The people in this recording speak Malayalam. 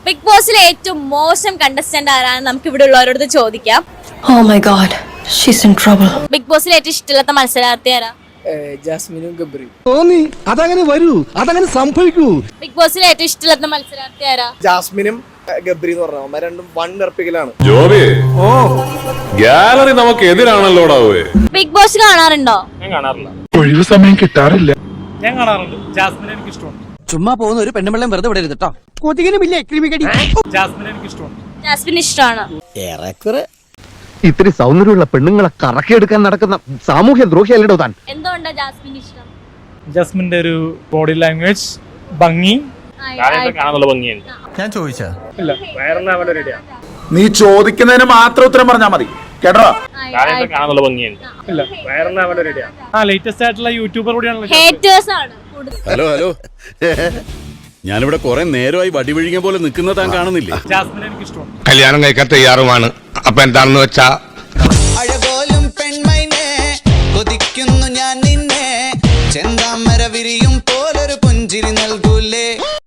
ബിഗ് ബോസിലെ ഏറ്റവും മോശം കണ്ടസ്റ്റന്റ് ആരാണ് നമുക്ക് ഇവിടെ ഉള്ളവരോട് ചോദിക്കാം. Oh my god, she's in trouble. Big ബോസിലെ ഏറ്റവും ഇഷ്ടമില്ലാത്ത മത്സരാർത്ഥി ആരാ? ജാസ്മിനും ഗബ്രിയും. തോന്നി അതങ്ങനെ വരൂ, അതങ്ങനെ സംഭവിക്കൂ. ബിഗ് ബോസിലെ ഏറ്റവും ഇഷ്ടമില്ലാത്ത മത്സരാർത്ഥി ആരാ? ജാസ്മിനും ഗബ്രി എന്ന് പറഞ്ഞ രണ്ടും വൺ വെറുപ്പിക്കലാണ്. ജോബി ഗാലറി നമുക്ക് എതിരാണല്ലോടാവേ. ബിഗ് ബോസ് കാണാറുണ്ടോ? ഞാൻ കാണാറില്ല. ഒഴിവ് സമയം കിട്ടാറില്ല. ഞാൻ കാണാറുണ്ട്. ജാസ്മിനെ എനിക്ക് ഇഷ്ടമാണ്. ചുമ്മാ പോകുന്ന ഒരു പെണ്ണുമ്പിള്ളയും വെറുതെ വിടരുത് കേട്ടോ. കൊതുകിനുമില്ലേ ക്രിമികടി. ജാസ്മിനെ എനിക്ക് ഇഷ്ടമാണ്. ജാസ്മിന് ഇഷ്ടമാണ്. ഏറെക്കുറെ ഇത്തിരി സൗന്ദര്യമുള്ള പെണ്ണുങ്ങളെ കറക്കിയെടുക്കാൻ നടക്കുന്ന സാമൂഹ്യ ദ്രോഹിയല്ലോ താൻ. എന്തുകൊണ്ടാ ജാസ്മിന് ഇഷ്ടം? ജാസ്മിന്റെ ഒരു ബോഡി ലാംഗ്വേജ്, ഭംഗി, കാണാനുള്ള ഭംഗിയുണ്ട്. ഞാൻ ചോദിച്ചാ ഇല്ല, വയറുള്ള അവളെ റെഡിയാണ്. നീ ചോദിക്കുന്നതിന് മാത്രം ഉത്തരം പറഞ്ഞാൽ മതി കേട്ടോ. കാണാനുള്ള ഭംഗിയുണ്ട്. ഇല്ല, വയറുള്ള അവളെ റെഡിയാണ്. ലേറ്റസ്റ്റ് ആയിട്ടുള്ള യൂട്യൂബർ കൂടിയാണല്ലോ. ഹേറ്റേഴ്സ് ആണ് കൂടുതൽ. ഹലോ ഞാനിവിടെ കുറെ നേരമായി വടിവിഴിഞ്ഞ പോലെ നിൽക്കുന്ന താൻ കാണുന്നില്ലേ? ജാസ്മിനെ എനിക്ക് ഇഷ്ടമാണ്. കല്യാണം കഴിക്കാൻ തയ്യാറുമാണ്. അപ്പൊ എന്താണെന്ന് വെച്ചാ അഴകോലും പെൺമൈനെ കൊതിക്കുന്നു ഞാൻ നിന്നെ ചെന്താമര വിരിയും പോലൊരു പുഞ്ചിരി നൽകൂലേ.